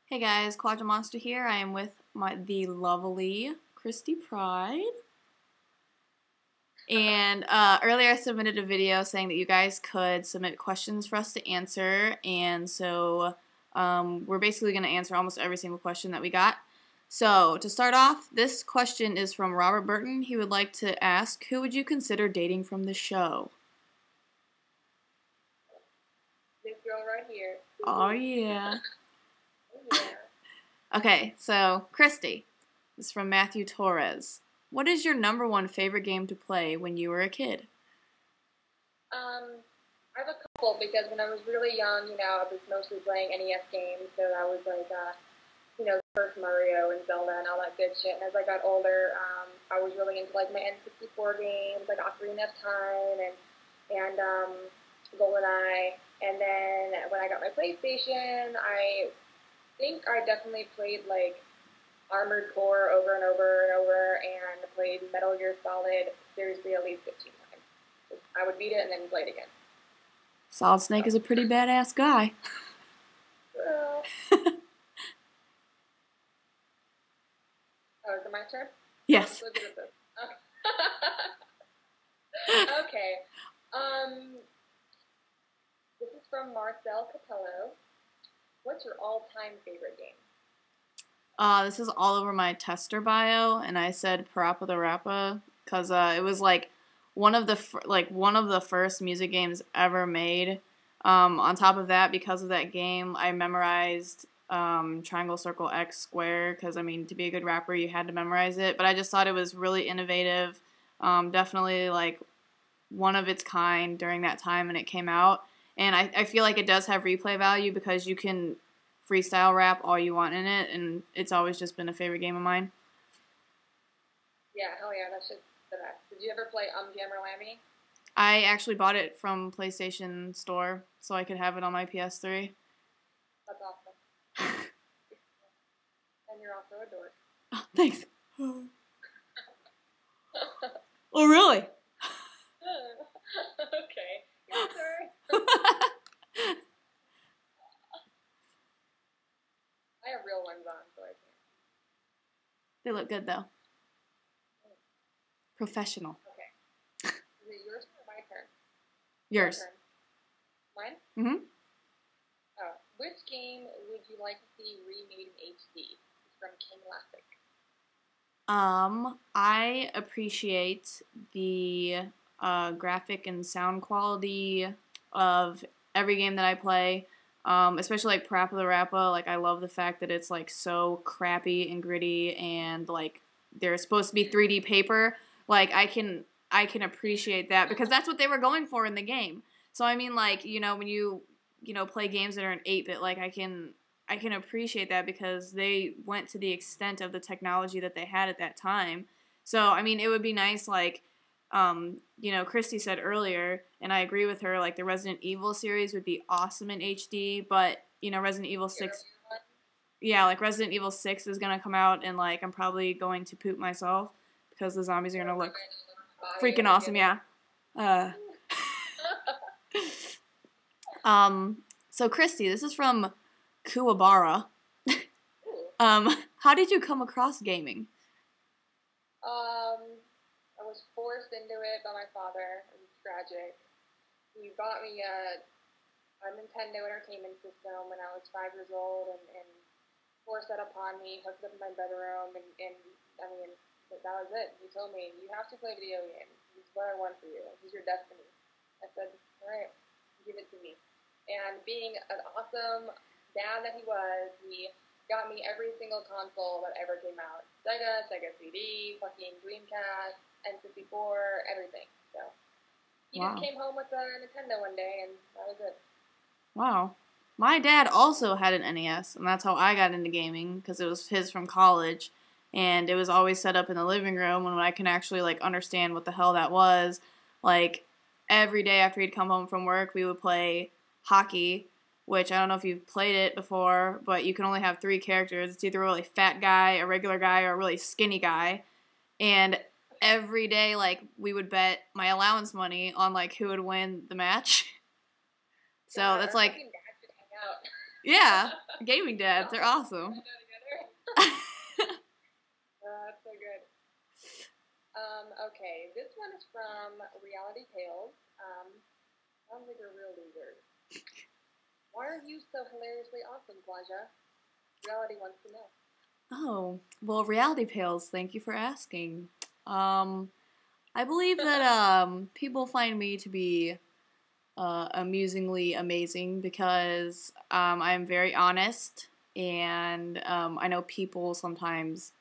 Hey guys, Quadra Monster here. I am with the lovely Christy Pride. And earlier I submitted a video saying that you guys could submit questions for us to answer. And so we're basically going to answer almost every single question that we got. So to start off, this question is from Robert Burton. He would like to ask, who would you consider dating from the show? This girl right here. Oh yeah. Yeah. Okay, so Christy, this is from Matthew Torres. What is your #1 favorite game to play when you were a kid? I have a couple because when I was really young, I was mostly playing NES games, so I was like, first Mario and Zelda and all that good shit. And as I got older, I was really into like my N64 games, like Ocarina of Time and GoldenEye. And then when I got my PlayStation, I think I definitely played like Armored Core over and over and over, and played Metal Gear Solid seriously at least 15 times. I would beat it and then play it again. Solid Snake is a pretty badass guy. Well. Oh, is it my turn? Yes. I'm so good at this. Okay. This is from Marcel Capello. What's your all-time favorite game? This is all over my tester bio, and I said Parappa the Rappa because it was like one of the first music games ever made. On top of that, because of that game, I memorized triangle, circle, X, square, because I mean, to be a good rapper, you had to memorize it. But I just thought it was really innovative, definitely like one of its kind during that time when it came out. And I feel like it does have replay value because you can freestyle rap all you want in it, and it's always just been a favorite game of mine. Yeah, hell yeah, that's just the best. Did you ever play Jammer Lammy? I actually bought it from PlayStation Store so I could have it on my PS3. That's awesome. And you're also a dork. Oh, thanks. Oh, really? Okay. Your turn. I have real ones on, so I can't. They look good, though. Professional. Okay. Is it yours or my turn? Yours. Turn. Mine? Mm-hmm. Oh. Which game would you like to see remade in HD? It's from King Classic. I appreciate the graphic and sound quality of every game that I play. Especially like Parappa the Rappa. Like, I love the fact that it's like so crappy and gritty, and like they're supposed to be 3D paper. Like, I can appreciate that because that's what they were going for in the game. So I mean, like, when you play games that are in 8-bit, like I can appreciate that because they went to the extent of the technology that they had at that time. So I mean, it would be nice, like, Christy said earlier, and I agree with her, like the Resident Evil series would be awesome in HD, but Resident Evil 6, yeah, like Resident Evil 6 is gonna come out, and like I'm probably going to poop myself because the zombies are gonna look freaking awesome, yeah. So Christy, this is from Kuwabara. How did you come across gaming? I was forced into it by my father. It was tragic. He bought me a Nintendo Entertainment System when I was 5 years old and forced that upon me, hooked it up in my bedroom, and I mean, that was it. He told me, you have to play video games. This is what I want for you. This is your destiny. I said, all right, give it to me. And being an awesome dad that he was, he got me every single console that ever came out. Sega CD, fucking Dreamcast, N64, everything. So he just came home with a Nintendo one day, and that was it. Wow. My dad also had an NES, and that's how I got into gaming, because it was his from college, and it was always set up in the living room, and when I can actually, like, understand what the hell that was, like, every day after he'd come home from work, we would play hockey, which I don't know if you've played it before, but you can only have 3 characters. It's either a really fat guy, a regular guy, or a really skinny guy, and every day, like, we would bet my allowance money on, like, who would win the match. So yeah, that's like, Yeah, gaming dads. They're awesome. That's so good. Okay, this one is from Reality Tales. Sounds like a real loser. Why are you so hilariously awesome, Claudia? Reality wants to know. Oh, well, Reality Pales, thank you for asking. I believe that people find me to be amusingly amazing because I'm very honest, and I know people sometimes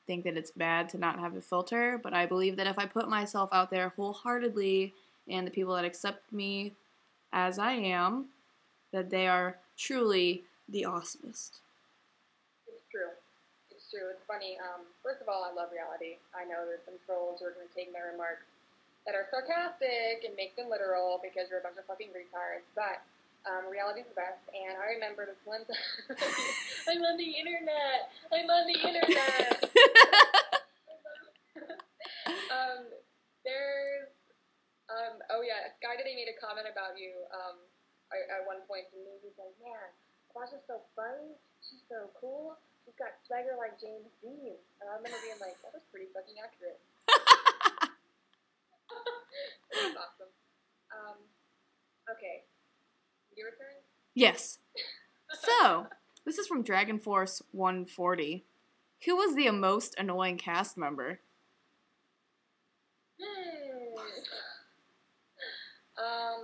think that it's bad to not have a filter, but I believe that if I put myself out there wholeheartedly and the people that accept me as I am, that they are truly the awesomest. It's true. It's true. It's funny. First of all, I love reality. I know there's some trolls who are going to take my remarks that are sarcastic and make them literal because you're a bunch of fucking retards, but reality's the best. And I remember this one time. I'm on the internet. I'm on the internet. There's oh yeah, Sky Today made a comment about you at one point, and he was like, man, Claudia's so funny, she's so cool, she's got swagger like James Dean. And I remember being like, that was pretty fucking accurate. It was awesome. Okay, your turn? Yes. So, this is from Dragon Force 140. Who was the most annoying cast member?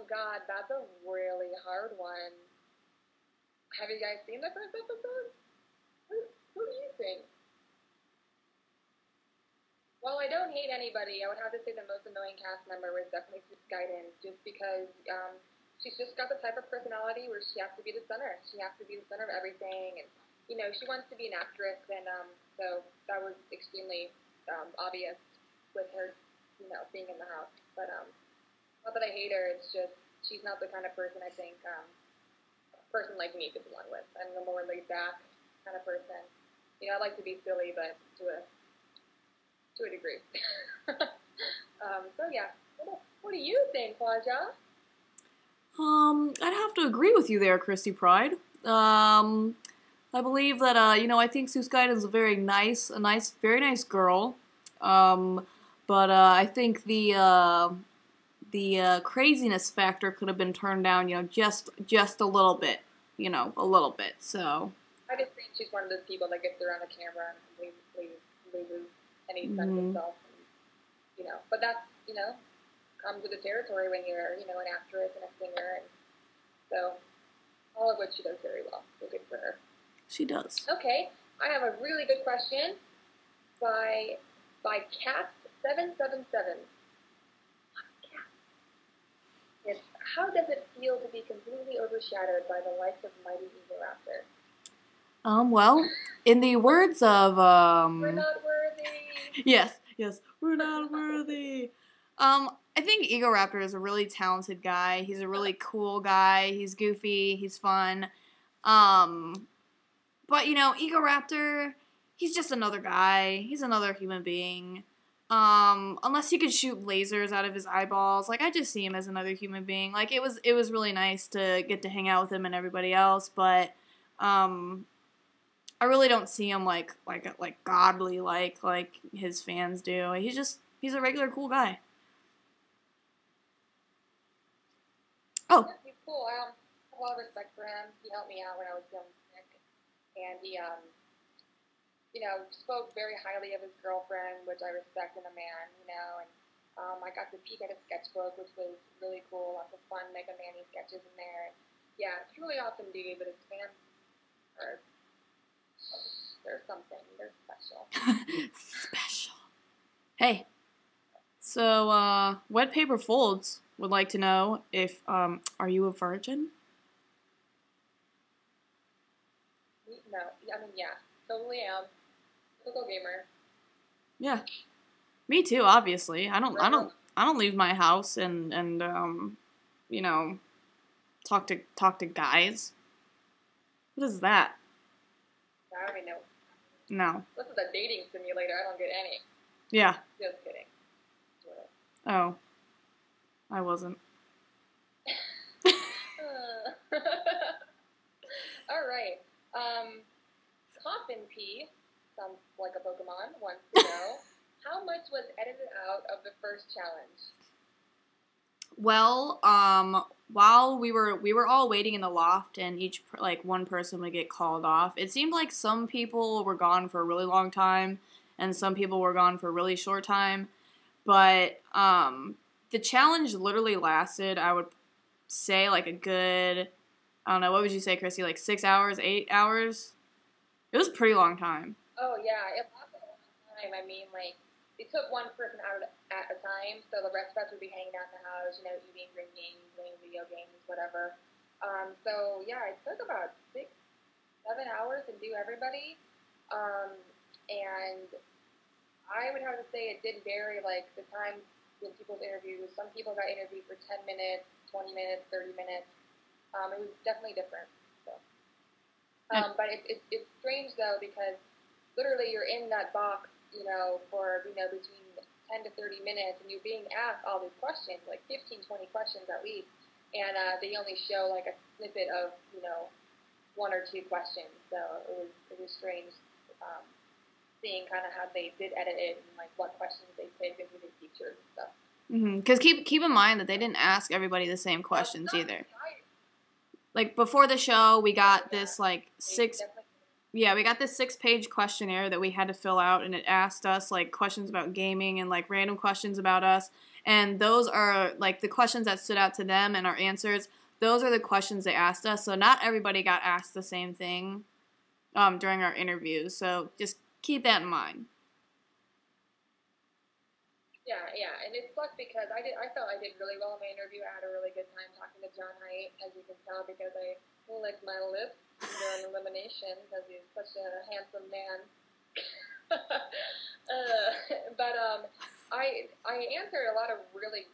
God, that's a really hard one. Have you guys seen the first episode? Who do you think? Well, I don't hate anybody. I would have to say the most annoying cast member was definitely Skyden, just because she's just got the type of personality where she has to be the center. She has to be the center of everything, and she wants to be an actress, and so that was extremely obvious with her, being in the house. But not that I hate her. It's just she's not the kind of person I think a person like me could belong with. I'm a more laid back kind of person. I like to be silly, but to a degree. So yeah, what do you think, Claudia? I'd have to agree with you there, Christy Pride. I believe that I think Sue Skyden is a very nice, very nice girl. But I think the craziness factor could have been turned down, just a little bit, a little bit. So I just think she's one of those people that gets around the camera and completely loses any sense of self. But that's comes with the territory when you're an actress and a singer, and so all of which she does very well. So good for her. She does. Okay, I have a really good question by Cat777. It's, how does it feel to be completely overshadowed by the likes of mighty Egoraptor? Well, in the words of We're not worthy. Yes, we're not worthy. I think Egoraptor is a really talented guy. He's a really cool guy. He's goofy. He's fun. But Egoraptor, he's just another guy. He's another human being. Unless he could shoot lasers out of his eyeballs, I just see him as another human being. It was really nice to get to hang out with him and everybody else, but I really don't see him like godly like his fans do. He's a regular cool guy. Oh. Yeah, he's cool. I have a lot of respect for him. He helped me out when I was young and sick, and he spoke very highly of his girlfriend, which I respect in a man, and I got to peek at his sketchbook, which was really cool. Lots of fun Mega Manny sketches in there. Yeah, it's really awesome dude, but his fans they're something. They're special. Special. Hey. So, Wet Paper Folds would like to know if, are you a virgin? No, yeah, totally am. Typical gamer. Yeah, me too. Obviously, I don't leave my house and talk to guys. What is that? I don't even know. No. This is a dating simulator. I don't get any. Yeah. Just kidding. Oh, I wasn't. All right. Coffin P, sounds like a Pokemon, wants to know, how much was edited out of the first challenge? Well, while we were all waiting in the loft, and each one person would get called off. It seemed like some people were gone for a really long time, and some people were gone for a really short time. But the challenge literally lasted, I would say, like a good, I don't know, what would you say, Christy? Like 6 hours, 8 hours? It was a pretty long time. Oh yeah, it lasted a long time. I mean, like, they took one person out at a time, so the rest of us would be hanging out in the house, you know, eating, drinking, playing video games, whatever. So yeah, it took about 6, 7 hours to do everybody. And I would have to say it did vary, like, the time in people's interviews. Some people got interviewed for 10 minutes, 20 minutes, 30 minutes. It was definitely different. So. But it's strange, though, because literally you're in that box, you know, for, you know, between 10 to 30 minutes, and you're being asked all these questions, like 15, 20 questions at least, and they only show, like, a snippet of, you know, 1 or 2 questions. So it was strange seeing kind of how they did edit it and, like, what questions they picked and who they featured and stuff. Because keep in mind that they didn't ask everybody the same questions either. Like, before the show, we got this, like, we got this 6-page questionnaire that we had to fill out, and it asked us, like, questions about gaming and, like, random questions about us. And those are, like, the questions that stood out to them, and our answers, those are the questions they asked us. So not everybody got asked the same thing during our interviews. So just keep that in mind. Yeah, and it sucked because I felt I did really well in my interview. I had a really good time talking to John Haidt, as you can tell, because I licked my lips during elimination because he's such a handsome man. But I answered a lot of really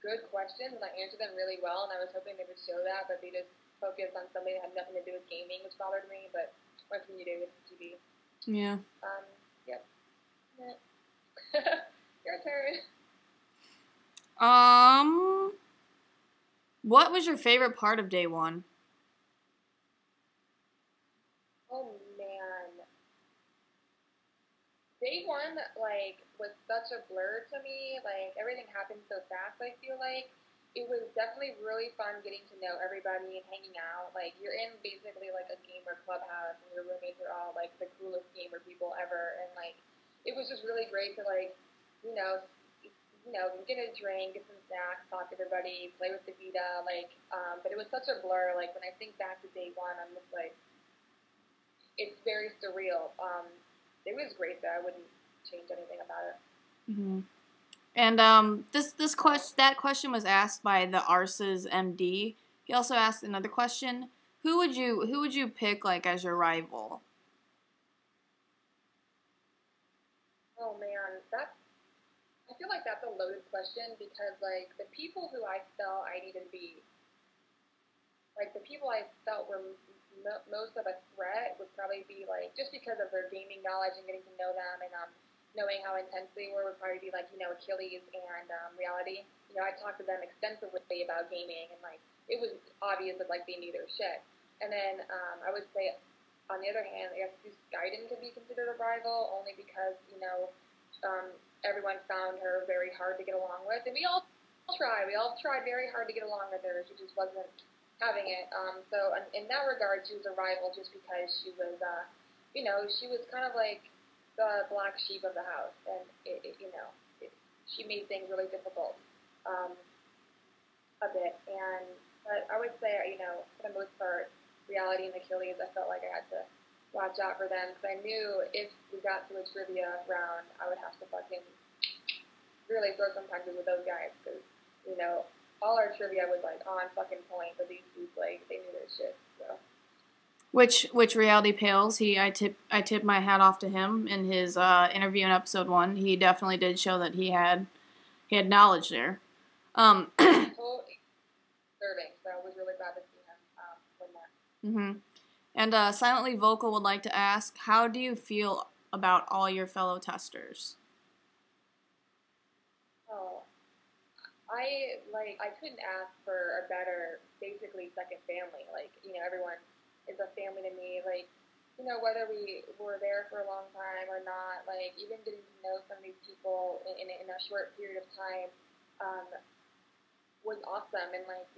good questions, and I answered them really well, and I was hoping they would show that, but they just focused on something that had nothing to do with gaming, which bothered me, but what can you do with TV? Yeah. Yep. Your turn. What was your favorite part of day 1? Oh man, day 1 like was such a blur to me. Like, everything happened so fast. I feel like it was definitely really fun getting to know everybody and hanging out. Like, you're in basically like a gamer clubhouse, and your roommates are all like the coolest gamer people ever, and like it was just really great to, like, you know, get a drink, get some snacks, talk to everybody, play with the Vita, like, but it was such a blur. Like, when I think back to day 1, I'm just like, it's very surreal. It was great, though. I wouldn't change anything about it. Mm-hmm. And that question was asked by the Arsa's MD. He also asked another question: Who would you pick, like, as your rival? Oh man, I feel like that's a loaded question because, like, the people who I felt I needed to be, like, the people I felt were most of a threat would probably be, like, just because of their gaming knowledge and getting to know them and knowing how intense they were, would probably be, like, you know, Achilles and Reality. You know, I talked to them extensively about gaming, and, like, it was obvious that, like, they knew their shit. And then I would say, on the other hand, I guess Skyden could be considered a rival only because, you know, everyone found her very hard to get along with, and we all tried very hard to get along with her. She just wasn't having it. So in that regard, she was a rival just because she was, you know, she was kind of like the black sheep of the house, and she made things really difficult, a bit. But I would say, you know, for the most part, Reality and Achilles, I felt like I had to watch out for them, because I knew if we got to a trivia round, I would have to fucking really throw some punches with those guys, because, you know, all our trivia was, like, on fucking point, but these dudes, like, they knew their shit, so. Which Reality Pales, I tip my hat off to him in his interview in episode 1. He definitely did show that he had knowledge there. Totally serving, so I was really glad to see him win that. Mm-hmm. And Silently Vocal would like to ask, how do you feel about all your fellow testers? Oh, I couldn't ask for a better, basically, second family. Like, you know, everyone is a family to me. Like, you know, whether we were there for a long time or not, like, even getting to know some of these people in a short period of time was awesome. And, like,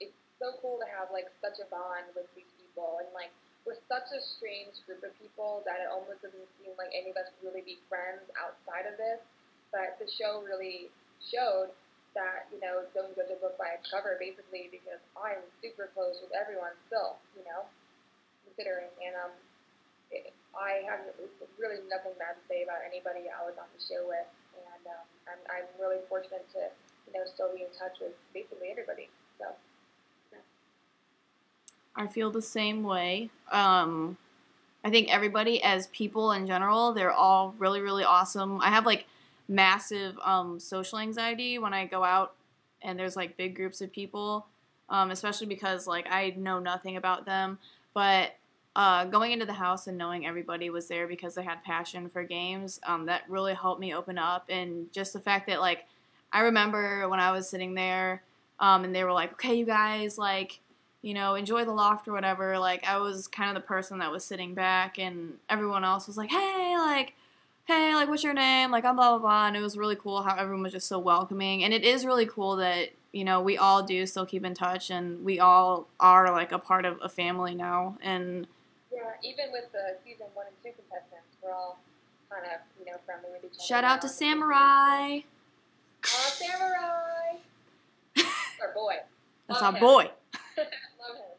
it's so cool to have, like, such a bond with these people. And, like, we're such a strange group of people that it almost doesn't seem like any of us really be friends outside of this. But the show really showed that, you know, don't judge a book by its cover, basically, because I'm super close with everyone still, you know, considering. And I have really nothing bad to say about anybody I was on the show with. And I'm really fortunate to, you know, still be in touch with basically everybody. So, yeah. I feel the same way. I think everybody, as people in general, they're all really, really awesome. I have, like, massive social anxiety when I go out and there's, like, big groups of people, especially because, like, I know nothing about them. But going into the house and knowing everybody was there because they had passion for games, that really helped me open up. And just the fact that, like, I remember when I was sitting there and they were like, okay, you guys, like, you know, enjoy the loft or whatever. Like, I was kind of the person that was sitting back, and everyone else was like, hey, what's your name? Like, I'm blah, blah, blah. And it was really cool how everyone was just so welcoming. And it is really cool that, you know, we all do still keep in touch, and we all are, like, a part of a family now. And yeah, even with the season 1 and 2 contestants, we're all kind of, you know, friendly with each other. Shout out to Samurai. Samurai! Our boy. That's our boy. Love him.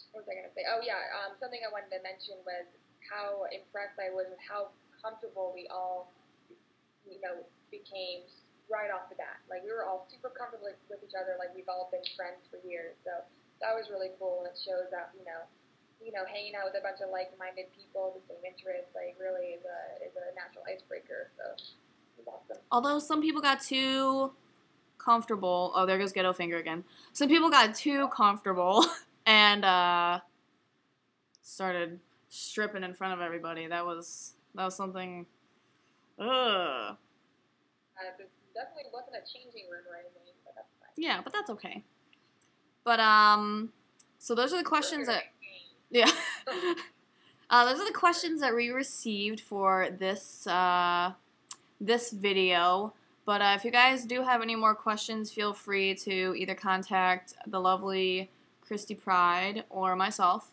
What was I going to say? Oh, yeah, something I wanted to mention was how impressed I was with how comfortable we all, you know, became right off the bat. Like, we were all super comfortable with each other, like we've all been friends for years. So that was really cool, and it shows that, you know, hanging out with a bunch of like-minded people, the same interests, like, really is a natural icebreaker. So it was awesome. Although some people got too comfortable. Oh, there goes Ghetto Finger again. Some people got too comfortable and started stripping in front of everybody. That was something. Ugh. This definitely wasn't a changing room or anything, but that's fine. Yeah, but that's okay. But so those are the questions that. Yeah. Those are the questions that we received for this this video. But if you guys do have any more questions, feel free to either contact the lovely Krysti Pride or myself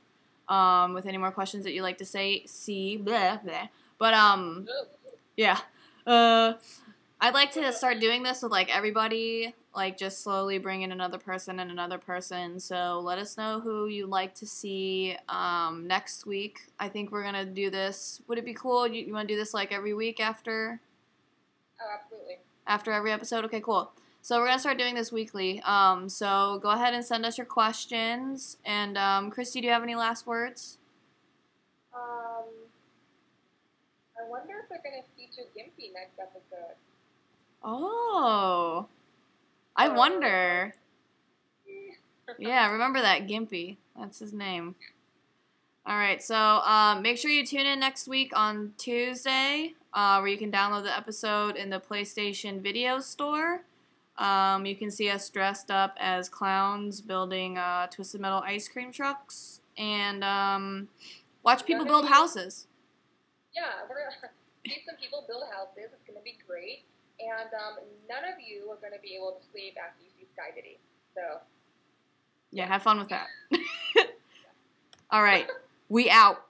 with any more questions that you'd like to see. Blah, blah. But, yeah. I'd like to start doing this with, like, everybody, like, just slowly bring in another person and another person. So let us know who you'd like to see next week. I think we're going to do this. Would it be cool? You want to do this, like, every week after? Oh, absolutely. After every episode? Okay, cool. So we're going to start doing this weekly. So go ahead and send us your questions. And, Krysti, do you have any last words? I wonder if they're going to feature Gimpy next episode. Oh. I wonder. Yeah, remember that, Gimpy. That's his name. All right, so make sure you tune in next week on Tuesday, where you can download the episode in the PlayStation Video Store. You can see us dressed up as clowns building Twisted Metal ice cream trucks, and watch people build houses. Yeah, we're going to see some people build houses. It's going to be great. And none of you are going to be able to sleep after you see Sky Diddy. So, yeah, have fun with that. All right. We out.